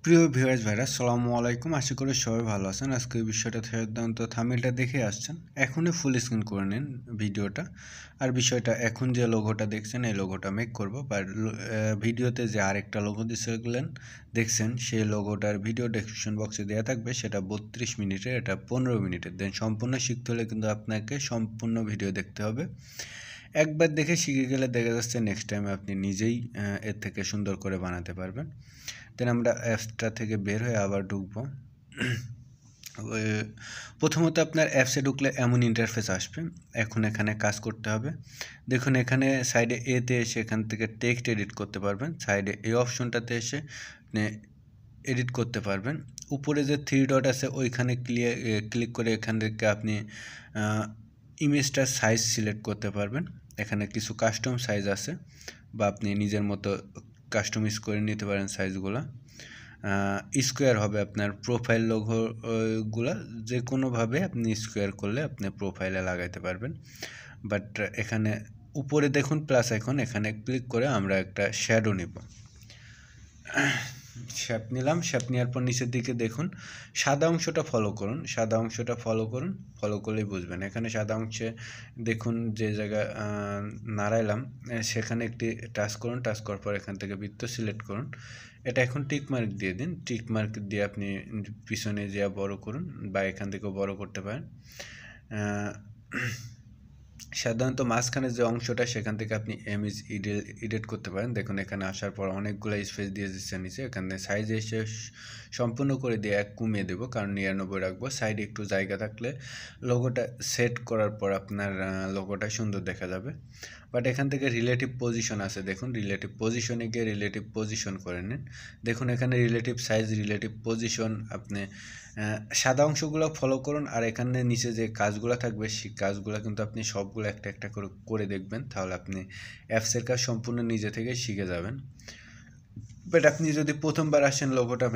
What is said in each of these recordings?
প্রিয় ভিউয়ার্স ভাইরা আসসালামু আলাইকুম। আশা করি সবাই ভালো আছেন। আজকে এই বিষয়টা সাধারণত থাম্বনেলটা দেখে আসছেন। এখনই ফুল স্ক্রিন করে নিন ভিডিওটা। আর বিষয়টা এখন যে লোগোটা দেখছেন এই লোগোটা মেক করব, বাট ভিডিওতে যে আরেকটা লোগো দেখছেন সেই লোগোটার ভিডিও ডেসক্রিপশন বক্সে দেওয়া থাকবে। সেটা 32 মিনিটের, এটা 15 মিনিটের। দেন সম্পূর্ণ শিখতে হলে কিন্তু আপনাকে সম্পূর্ণ ভিডিও দেখতে হবে। একবার দেখে শিখে গেলে দেখা যাচ্ছে নেক্সট টাইম আপনি নিজেই এর থেকে সুন্দর করে বানাতে পারবেন। দেন আমরা অ্যাপসটা থেকে বের হয়ে আবার ঢুকবো। প্রথমত আপনার অ্যাপসে ঢুকলে এমন ইন্টারফেস আসবে। এখন এখানে কাজ করতে হবে। দেখুন এখানে সাইডে এতে এসে এখান থেকে টেক্সট এডিট করতে পারবেন। সাইডে এই অপশনটাতে এসে এডিট করতে পারবেন। উপরে যে 3 ডট আছে ওইখানে ক্লিক করে এখান থেকে আপনি ইমেজটার সাইজ সিলেক্ট করতে পারবেন। এখানে কিছু কাস্টম সাইজ আছে, বা আপনি নিজের মতো কাস্টমাইজ করে নিতে পারেন সাইজগুলো। স্কোয়ার হবে আপনার প্রোফাইল লোগোগুলো, যে কোনোভাবে আপনি স্কোয়ার করলে আপনি প্রোফাইলে লাগাইতে পারবেন। বাট এখানে উপরে দেখুন প্লাস আইকন, এখানে ক্লিক করে আমরা একটা শ্যাডো নিব। শেপ নিলাম। শেপ নেওয়ার পর নিচের দিকে দেখুন সাদা অংশটা ফলো করুন। সাদা অংশটা ফলো করুন, ফলো করলেই বুঝবেন। এখানে সাদা অংশে দেখুন যে জায়গা নাড়াইলাম সেখানে একটি টাচ করুন। টাচ করার পর এখান থেকে বৃত্ত সিলেক্ট করুন। এটা এখন টিক মার্ক দিয়ে দিন। টিক মার্ক দিয়ে আপনি পিছনে যা বড় করুন, বা এখান থেকেও বড় করতে পারেন। সাধারণত মাঝখানে যে অংশটা সেখান থেকে আপনি ইমেজ এডিট করতে পারেন। দেখুন এখানে আসার পর অনেকগুলো স্পেস দিয়ে দিচ্ছে নিচে। এখানে সাইজে এসে সম্পূর্ণ করে দিয়ে 1 কমিয়ে দেবো, কারণ 99 রাখবো। সাইডে একটু জায়গা থাকলে লোগোটা সেট করার পর আপনার লোগোটা সুন্দর দেখা যাবে। বাট এখান থেকে রিলেটিভ পজিশন আছে, দেখুন রিলেটিভ পজিশনে গিয়ে রিলেটিভ পজিশন করে নিন। দেখুন এখানে রিলেটিভ সাইজ, রিলেটিভ পজিশন আপনি সাদা অংশগুলো ফলো করুন। আর এখানে নিচে যে কাজগুলো থাকবে সেই কাজগুলো কিন্তু আপনি সবগুলো একটা একটা করে করে দেখবেন, তাহলে আপনি অ্যাপসের কাজ সম্পূর্ণ নিজে থেকে শিখে যাবেন। বাট আপনি যদি প্রথমবার আসেন লোগোটা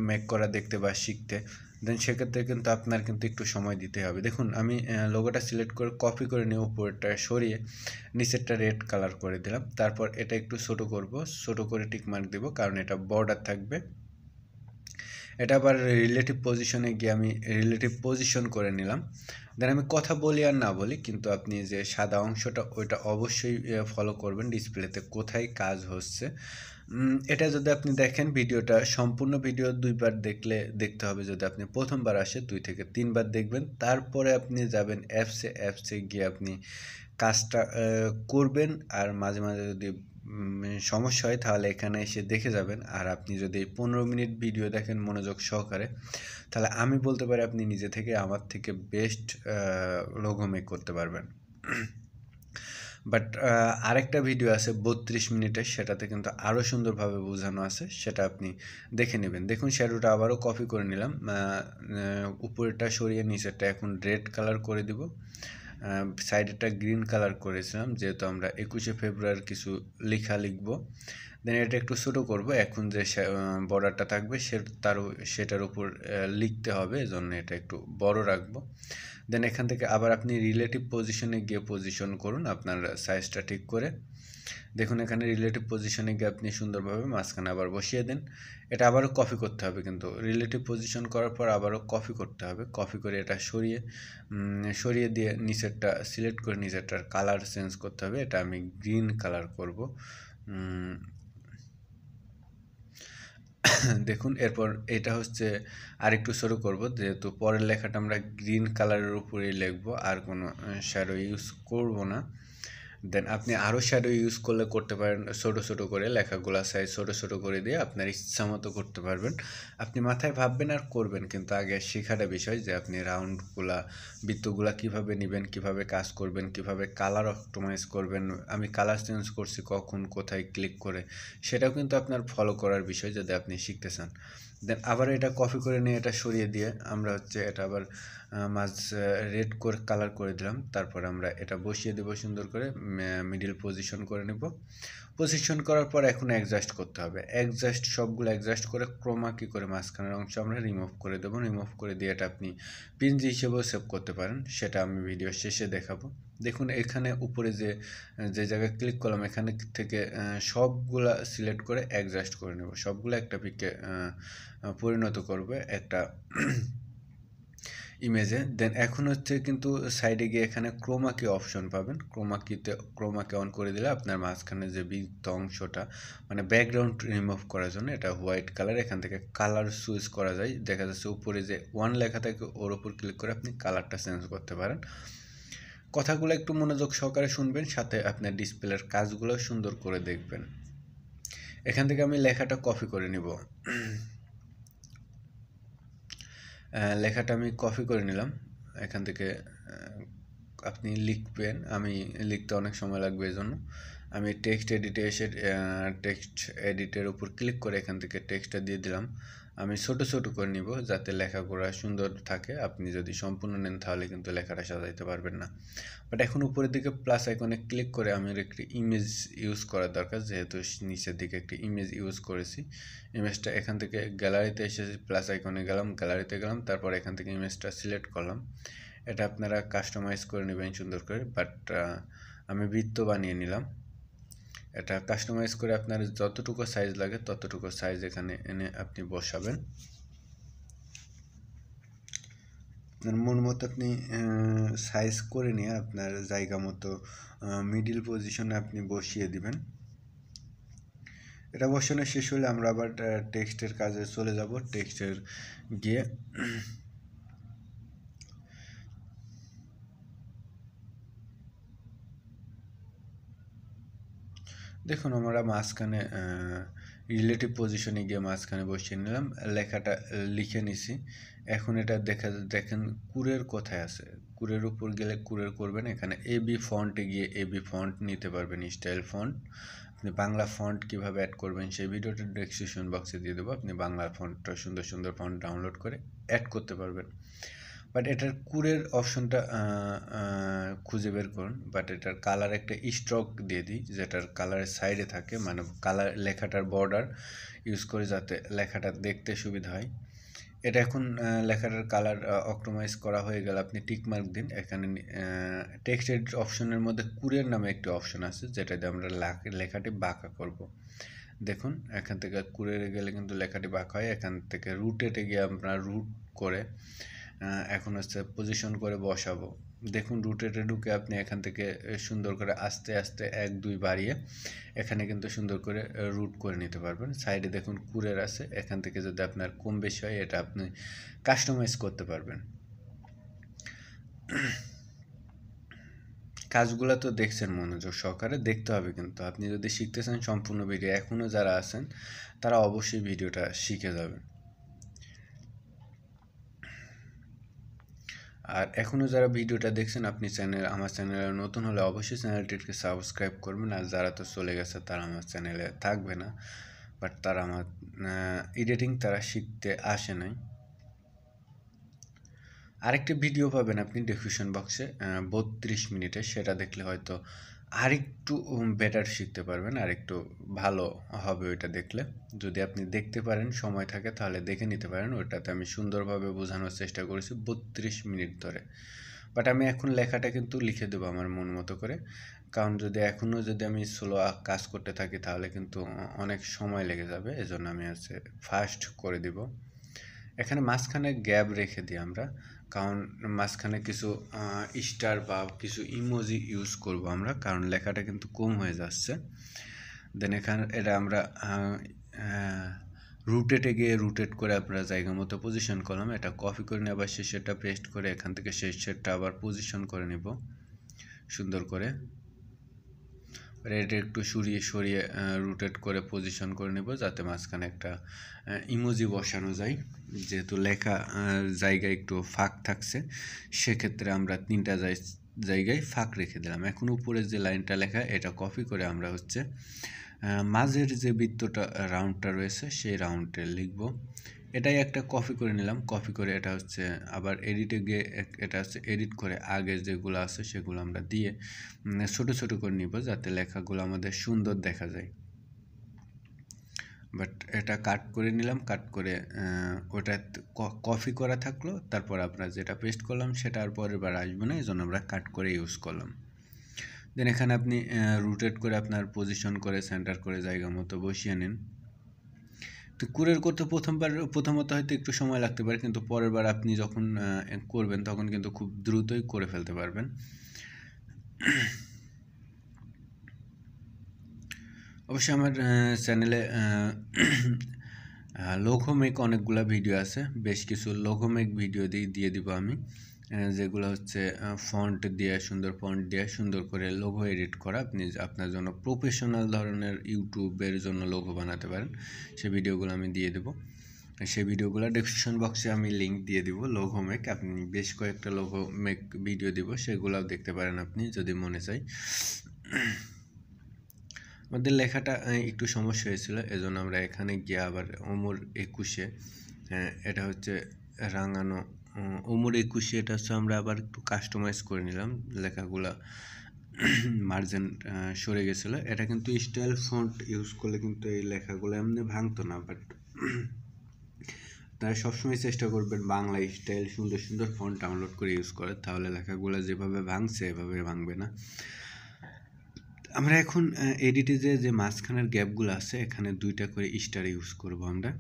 মেক করা দেখতে বা শিখতে, দেন সেক্ষেত্রে কিন্তু আপনার কিন্তু একটু সময় দিতে হবে। দেখুন আমি লোগোটা সিলেক্ট করে কপি করে নিয়ে উপরেরটা সরিয়ে নিচেরটা রেড কালার করে দিলাম। তারপর এটা একটু ছোটো করব, ছোটো করে টিক মার্ক দেবো, কারণ এটা বর্ডার থাকবে। এটা আবার রিলেটিভ পজিশনে গিয়ে আমি রিলেটিভ পজিশন করে নিলাম। দেন আমি কথা বলি আর না বলি, কিন্তু আপনি যে সাদা অংশটা ওইটা অবশ্যই ফলো করবেন ডিসপ্লেতে কোথায় কাজ হচ্ছে। এটা যদি আপনি দেখেন ভিডিওটা সম্পূর্ণ ভিডিও 2বার দেখতে হবে। যদি আপনি প্রথমবার আসে 2 থেকে 3বার দেখবেন, তারপরে আপনি যাবেন অ্যাপসে গিয়ে আপনি কাজটা করবেন। আর মাঝে মাঝে যদি সমস্যা হয় তাহলে এখানে এসে দেখে যাবেন। আর আপনি যদি 15 মিনিট ভিডিও দেখেন মনোযোগ সহকারে, তাহলে আমি বলতে পারি আপনি নিজে থেকে আমার থেকে বেস্ট লোগো মেক করতে পারবেন। বাট আরেকটা ভিডিও আছে 32 মিনিটের, সেটাতে কিন্তু আরও সুন্দরভাবে বোঝানো আছে, সেটা আপনি দেখে নেবেন। দেখুন শ্যাডোটা আবারও কপি করে নিলাম, উপরেরটা সরিয়ে নিচেরটা এখন রেড কালার করে দিব। সাইডেরটা গ্রিন কালার করেছিলাম, যেহেতু আমরা 21শে ফেব্রুয়ারি কিছু লেখা লিখব। দেন এটা একটু ছোটো করব। এখন যে বর্ডারটা থাকবে সেটার উপর লিখতে হবে, এজন্য এটা একটু বড় রাখবো। দেন এখান থেকে আবার আপনি রিলেটিভ পজিশনে গিয়ে পজিশন করুন আপনার সাইজটা ঠিক করে। দেখুন এখানে রিলেটিভ পজিশনে গিয়ে আপনি সুন্দরভাবে মাঝখানে আবার বসিয়ে দেন। এটা আবারও কপি করতে হবে, কিন্তু রিলেটিভ পজিশন করার পর আবারও কপি করতে হবে। কপি করে এটা সরিয়ে দিয়ে নিচেরটা সিলেক্ট করে নিচেরটার কালার চেঞ্জ করতে হবে। এটা আমি গ্রিন কালার করব। দেখুন এরপর এটা হচ্ছে আরেকটু শুরু করব, যেহেতু পরের লেখাটা আমরা গ্রিন কালারের উপরেই লিখব, আর কোনো শ্যাডো ইউজ করব না। দেন আপনি আরও শ্যাডো ইউজ করতে পারেন, ছোটো ছোটো করে লেখাগুলো সাইজ ছোটো ছোটো করে দিয়ে আপনার ইচ্ছা মতো করতে পারবেন। আপনি মাথায় ভাববেন আর করবেন, কিন্তু আগে শেখাটা বিষয় যে আপনি রাউন্ডগুলা বৃত্তগুলা কীভাবে নেবেন, কীভাবে কাজ করবেন, কীভাবে কালার অপটিমাইজ করবেন, আমি কালার চেঞ্জ করছি কখন কোথায় ক্লিক করে, সেটাও কিন্তু আপনার ফলো করার বিষয় যদি আপনি শিখতে চান। দেন আবার এটা কপি করে নিয়ে এটা সরিয়ে দিয়ে আমরা এটা আবার রেড করে কালার করে দিলাম। তারপর আমরা এটা বসিয়ে দেবো সুন্দর করে মিডিল পজিশন করে নেব। পজিশন করার পর এখন অ্যাডজাস্ট করতে হবে। সবগুলো অ্যাডজাস্ট করে ক্রোমা কি করে মাঝখানের অংশ আমরা রিমুভ করে দেবো। রিমুভ করে দিয়ে এটা আপনি পিএনজি হিসেবেও সেভ করতে পারেন, সেটা আমি ভিডিও শেষে দেখাবো। দেখুন এখানে উপরে যে জায়গায় ক্লিক করলাম এখানে থেকে সবগুলা সিলেক্ট করে অ্যাডজাস্ট করে নেব। সবগুলো একটা পিকে পরিণত করবে একটা ইমেজে। দেন এখন হচ্ছে কিন্তু সাইডে গিয়ে এখানে ক্রোমা কি অপশন পাবেন। ক্রোমাকে অন করে দিলে আপনার মাঝখানে যে বৃত্ত অংশটা মানে ব্যাকগ্রাউন্ড রিমুভ করার জন্য এটা হোয়াইট কালার, এখান থেকে কালার সুইচ করা যায়। দেখা যাচ্ছে উপরে যে 1 লেখা থাকে ওর উপর ক্লিক করে আপনি কালারটা চেঞ্জ করতে পারেন। কথাগুলো একটু মনোযোগ সহকারে শুনবেন, সাথে আপনার ডিসপ্লের কাজগুলো সুন্দর করে দেখবেন। এখান থেকে আমি লেখাটা কপি করে নিব। লেখাটা আমি কপি করে নিলাম। এখান থেকে আপনি লিখবেন, আমি লিখতে অনেক সময় লাগবে, এই জন্য আমি টেক্সট এডিটে এসে টেক্সট এডিটের উপর ক্লিক করে এখান থেকে টেক্সটটা দিয়ে দিলাম। আমি ছোট ছোট করে নিব যাতে লেখাগুলো সুন্দর থাকে। আপনি যদি সম্পূর্ণ নেন তাহলে কিন্তু লেখাটা সাজাইতে পারবেন না। বাট এখন উপরের দিকে প্লাস আইকনে ক্লিক করে আমি একটি ইমেজ ইউজ করার দরকার, যেহেতু নিচের দিকে একটি ইমেজ ইউজ করেছি। ইমেজটা এখান থেকে গ্যালারিতে এসেছি, প্লাস আইকনে গেলাম, গ্যালারিতে গেলাম, তারপর এখান থেকে ইমেজটা সিলেক্ট করলাম। এটা আপনারা কাস্টমাইজ করে নেবেন সুন্দর করে। বাট আমি বৃত্ত বানিয়ে নিলাম। এটা কাস্টমাইজ করে আপনার যতটুকু সাইজ লাগে ততটুকু সাইজ এখানে এনে আপনি বসাবেন। আপনার মন মতো আপনি সাইজ করে নিয়ে আপনার জায়গা মতো মিডিল পজিশনে আপনি বসিয়ে দিবেন। এটা বসানো শেষ হলে আমরা আবার টেক্সটের কাজে চলে যাব। টেক্সটের গিয়ে দেখুন আমরা মাঝখানে রিলেটিভ পজিশনে গিয়ে মাঝখানে বসিয়ে নিলাম, লেখাটা লিখে নিছি। এখন এটা দেখেন কুরের কোথায় আছে, কুরের উপর গেলে কুরের করবেন। এখানে এবি ফন্টে গিয়ে এবি ফন্ট নিতে পারবেন, স্টাইল ফন্ট। আপনি বাংলা ফন্ট কীভাবে অ্যাড করবেন সেই ভিডিওটা ডেসক্রিপশন বক্সে দিয়ে দেবো। আপনি বাংলা ফন্টটা সুন্দর সুন্দর ফন্ট ডাউনলোড করে অ্যাড করতে পারবেন। বাট এটার কুরের অপশনটা খুঁজে বের করুন। বাট এটার কালার একটা স্ট্রোক দিয়ে দিই, যেটার কালারের সাইডে থাকে, মানে কালার লেখাটার বর্ডার ইউজ করে যাতে লেখাটা দেখতে সুবিধা হয়। এটা এখন লেখাটার কালার অপটিমাইজ করা হয়ে গেলে আপনি টিকমার্ক দিন। এখানে টেক্সট এডিট অপশনের মধ্যে কুরের নামে একটি অপশন আছে, যেটা দিয়ে আমরা লেখাটি বাঁকা করব। দেখুন এখান থেকে কুরে গেলে কিন্তু লেখাটি বাঁকা হয়। এখান থেকে রুটেটে গিয়ে আমরা রুট করে এখন হচ্ছে পজিশন করে বসাবো। দেখুন রুটেটে ঢুকে আপনি এখান থেকে সুন্দর করে আস্তে আস্তে 1-2 বাড়িয়ে এখানে কিন্তু সুন্দর করে রুট করে নিতে পারবেন। সাইডে দেখুন কুরের আছে, এখান থেকে যদি আপনার কম বেশি হয় এটা আপনি কাস্টমাইজ করতে পারবেন। কাজগুলো তো দেখছেন, মনোযোগ সহকারে দেখতে হবে, কিন্তু আপনি যদি শিখতে চান সম্পূর্ণ ভিডিও এখনও যারা আছেন তারা অবশ্যই ভিডিওটা শিখে যাবেন। আর এখনও যারা ভিডিওটা দেখছেন আপনি আমার চ্যানেলে নতুন হলে অবশ্যই চ্যানেলটিকে সাবস্ক্রাইব করবেন। আর যারা তো চলে গেছে তারা আমার চ্যানেলে থাকবে না, বাট তারা আমার এডিটিং তারা শিখতে আসে নাই। আরেকটি ভিডিও পাবেন আপনি ডেসক্রিপশন বক্সে 32 মিনিটে, সেটা দেখলে হয়তো আরেকটু বেটার শিখতে পারবেন, আরেকটু ভালো হবে ওইটা দেখলে। যদি আপনি দেখতে পারেন সময় থাকে তাহলে দেখে নিতে পারেন। ওইটাতে আমি সুন্দরভাবে বোঝানোর চেষ্টা করেছি 32 মিনিট ধরে। বাট আমি এখন লেখাটা কিন্তু লিখে দেবো আমার মন মতো করে, কারণ যদি আমি স্লো কাজ করতে থাকি তাহলে কিন্তু অনেক সময় লেগে যাবে। এজন্য আমি হচ্ছে ফাস্ট করে দিব। এখানে মাঝখানে গ্যাপ রেখে দিই আমরা, কারণ মাঝখানে কিছু স্টার বা কিছু ইমোজি ইউজ করব আমরা, কারণ লেখাটা কিন্তু কম হয়ে যাচ্ছে। দেন এখানে এটা আমরা রুটেটে গিয়ে রুটেট করে আপনারা জায়গা মতো পজিশন করলাম। এটা কপি করে নিয়ে আবার শেষেরটা পেস্ট করে এখান থেকে শেষেরটা আবার পজিশন করে নিব সুন্দর করে। এটা একটু সরিয়ে রোটেট করে পজিশন করে নেব, যাতে মাঝখানে একটা ইমোজি বসানো যায়। যেহেতু লেখা জায়গায় একটু ফাঁক থাকছে, সেক্ষেত্রে আমরা 3টা জায়গায় ফাঁক রেখে দিলাম। এখন উপরে যে লাইনটা লেখা এটা কপি করে আমরা হচ্ছে মাঝের যে বৃত্তটা রাউন্ডটা রয়েছে সেই রাউন্ডে লিখব। এটাই একটা কপি করে নিলাম, কপি করে এটা হচ্ছে আবার এডিটে গিয়ে এটা হচ্ছে এডিট করে আগে যেগুলো আছে সেগুলো আমরা দিয়ে ছোট ছোট করে নিব, যাতে লেখাগুলো আমাদের সুন্দর দেখা যায়। বাট এটা কাট করে নিলাম, কাট করে ওটা কপি করা থাকলো, তারপর আমরা যেটা পেস্ট করলাম সেটা আর পরের বার আসবে না, এই জন্য আমরা কাট করে ইউজ করলাম। দেন এখানে আপনি রোটেট করে আপনার পজিশন করে সেন্টার করে জায়গা মতো বসিয়ে নিন। তো কুরিয়ার করতে প্রথমত হয়তো একটু সময় লাগতে পারে, কিন্তু পরের বার আপনি যখন করবেন তখন কিন্তু খুব দ্রুতই করে ফেলতে পারবেন। অবশ্যই আমার চ্যানেলে লোগো মেক অনেকগুলো ভিডিও আছে, বেশ কিছু লোগো মেক ভিডিও দিয়ে দিব আমি, যেগুলো হচ্ছে ফন্ট দিয়ে সুন্দর করে লোগো এডিট করা, আপনি আপনার জন্য প্রফেশনাল ধরনের ইউটিউবের জন্য লোগো বানাতে পারেন, সেই ভিডিওগুলো আমি দিয়ে দেবো। সেই ভিডিওগুলো ডেসক্রিপশন বক্সে আমি লিঙ্ক দিয়ে দিব। লোগো মেক, আপনি বেশ কয়েকটা লোগো মেক ভিডিও দিব, সেগুলোও দেখতে পারেন আপনি যদি মনে চাই। আমাদের লেখাটা একটু সমস্যা হয়েছিল, এজন্য আমরা এখানে গিয়ে আবার ওমর 21-এ, এটা হচ্ছে রাঙানো ওমর 21-এ, এটা হচ্ছে আমরা আবার একটু কাস্টমাইজ করে নিলাম লেখাগুলা, মার্জিন সরে গেছিলো। এটা কিন্তু স্টাইল ফন্ট ইউজ করলে কিন্তু এই লেখাগুলো এমনি ভাঙতো না, বাট তারা সবসময় চেষ্টা করবেন বাংলা স্টাইল সুন্দর সুন্দর ফন্ট ডাউনলোড করে ইউজ করে, তাহলে লেখাগুলো যেভাবে ভাঙছে এভাবে ভাঙবে না। আমরা এখন এডিটে যে মাঝখানের গ্যাপগুলো আছে এখানে 2টা করে স্টার ইউজ করব আমরা।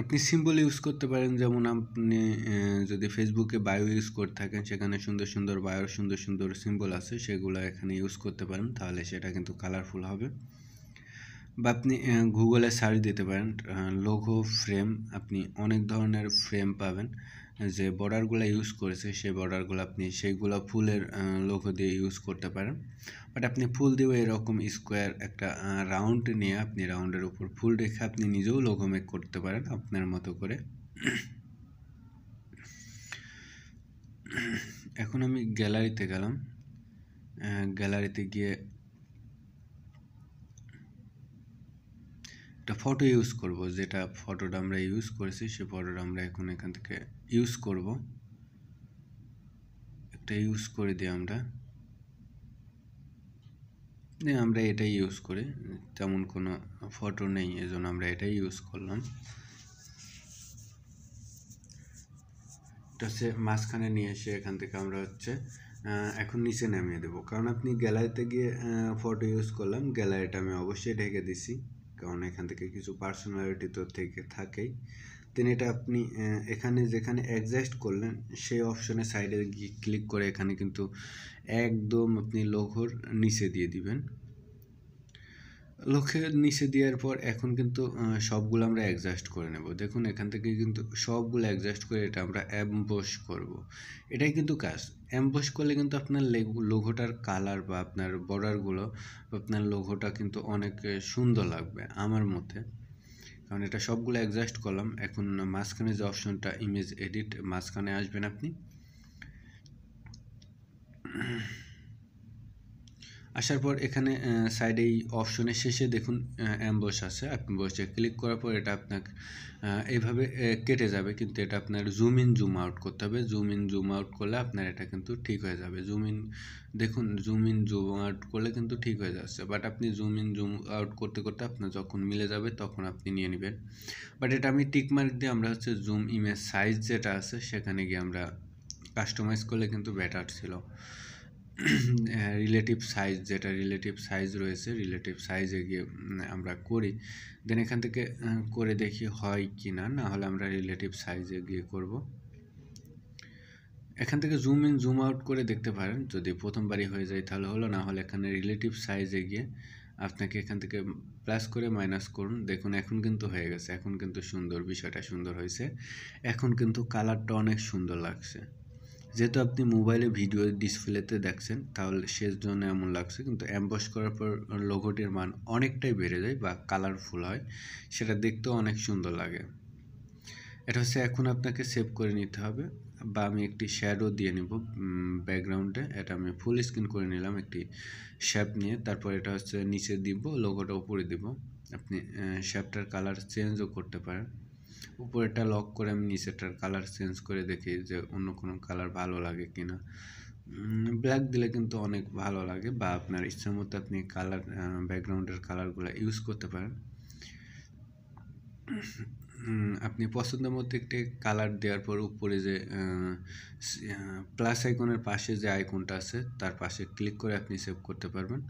আপনি সিম্বল ইউজ করতে পারেন, যেমন আপনি যদি ফেসবুকে বায়ো ইউজ করে থাকেন, সেখানে সুন্দর সুন্দর বায়োর সুন্দর সুন্দর সিম্বল আছে, সেগুলো এখানে ইউজ করতে পারেন, তাহলে সেটা কিন্তু কালারফুল হবে। বা আপনি গুগলে সার্চ দিতে পারেন লোগো ফ্রেম, আপনি অনেক ধরনের ফ্রেম পাবেন, যে বর্ডারগুলো ইউজ করেছে সেই বর্ডারগুলো আপনি সেইগুলো ফুলের লোগো দিয়ে ইউজ করতে পারেন। বাট আপনি ফুল দিয়েও এরকম স্কোয়ার একটা রাউন্ড নিয়ে আপনি রাউন্ডের উপর ফুল রেখে আপনি নিজেও লোগো মেক করতে পারেন আপনার মতো করে। এখন আমি গ্যালারিতে গেলাম, গ্যালারিতে গিয়ে একটা ফটো ইউজ করব, যেটা ফটোটা আমরা ইউজ করেছি সেই ফটোটা আমরা এখন এখান থেকে ইউজ করব, একটা ইউজ করে দিই আমরা এটাই ইউজ করি, তেমন কোনো ফটো নেই এজন্য আমরা এটাই ইউজ করলাম। এটা হচ্ছে মাঝখানে নিয়ে এসে এখান থেকে আমরা হচ্ছে এখন নিচে নামিয়ে দেবো, কারণ আপনি গ্যালারিতে গিয়ে ফটো ইউজ করলাম, গ্যালারিটা আমি অবশ্যই ঢেকে দিছি, কারণ এখান থেকে কিছু পার্সোনালিটি তো থেকে থাকেই। দেন এটা আপনি এখানে যেখানে অ্যাডজাস্ট করলেন সেই অপশনে সাইডে গিয়ে ক্লিক করে এখানে কিন্তু একদম আপনি লোগোর নিচে দিয়ে দিবেন। লোগোর নিচে দেওয়ার পর এখন কিন্তু সবগুলো আমরা অ্যাডজাস্ট করে নেব। দেখুন এখান থেকে কিন্তু সবগুলো অ্যাডজাস্ট করে এটা আমরা এমবস করব, এটাই কিন্তু কাজ। এমবস করলে কিন্তু আপনার লোগোটার কালার বা আপনার বর্ডারগুলো, আপনার লোগোটা কিন্তু অনেক সুন্দর লাগবে আমার মতে, কারণ এটা সবগুলো অ্যাডজাস্ট করলাম। এখন মাঝখানে যে অপশনটা ইমেজ এডিট, মাঝখানে আসবেন আপনি, আসার পর এখানে সাইডে এই অপশনের শেষে দেখুন অ্যাম্বস আছে, আপনি বসে ক্লিক করার পর এটা আপনাকে এইভাবে কেটে যাবে, কিন্তু এটা আপনার জুম ইন জুম আউট করতে হবে। জুম ইন জুম আউট করলে আপনার এটা কিন্তু ঠিক হয়ে যাবে। দেখুন জুম ইন জুম আউট করলে কিন্তু ঠিক হয়ে যাচ্ছে, বাট আপনি জুম ইন জুম আউট করতে করতে আপনার যখন মিলে যাবে তখন আপনি নিয়ে নেবেন। বাট এটা আমি টিক মার্ক দিয়ে আমরা হচ্ছে জুম ইমেজ সাইজ যেটা আছে সেখানে গিয়ে আমরা কাস্টমাইজ করলে কিন্তু বেটার ছিল। রিলেটিভ সাইজ রয়েছে, রিলেটিভ সাইজে গিয়ে আমরা করি, দেন এখান থেকে করে দেখি হয় কি না, না হলে আমরা রিলেটিভ সাইজে গিয়ে করব। এখান থেকে জুম ইন জুম আউট করে দেখতে পারেন, যদি প্রথমবারই হয়ে যায় তাহলে হলো, না হলে এখানে রিলেটিভ সাইজে গিয়ে আপনাকে এখান থেকে প্লাস করে মাইনাস করুন। দেখুন এখন কিন্তু হয়ে গেছে, এখন কিন্তু সুন্দর, বিষয়টা সুন্দর হয়েছে, এখন কিন্তু কালারটা অনেক সুন্দর লাগছে। যেহেতু আপনি মোবাইলে ভিডিও ডিসপ্লেতে দেখছেন তাহলে সেজন্য এমন লাগছে, কিন্তু অ্যাম্বস করার পর লোগোটির মান অনেকটাই বেড়ে যায় বা কালারফুল হয়, সেটা দেখতেও অনেক সুন্দর লাগে। এটা হচ্ছে এখন আপনাকে সেভ করে নিতে হবে, বা আমি একটি শ্যাডো দিয়ে নিব ব্যাকগ্রাউন্ডে, এটা আমি ফুল স্ক্রিন করে নিলাম একটি শেপ নিয়ে, তারপর এটা হচ্ছে নিচে দিব, লোগোটা উপরে দিব। আপনি শেপটার কালার চেঞ্জও করতে পারেন। উপরেরটা লক করে আমি নিচেরটার কালার চেঞ্জ করে দেখি যে অন্য কোনো কালার ভালো লাগে কিনা। ব্ল্যাক দিলে কিন্তু অনেক ভালো লাগে, বা আপনার ইচ্ছা মতো আপনি কালার ব্যাকগ্রাউন্ডের কালারগুলো ইউজ করতে পারেন। আপনি পছন্দ মতো একটি কালার দেওয়ার পর উপরে যে প্লাস আইকনের পাশে যে আইকনটা আছে তার পাশে ক্লিক করে আপনি সেভ করতে পারবেন।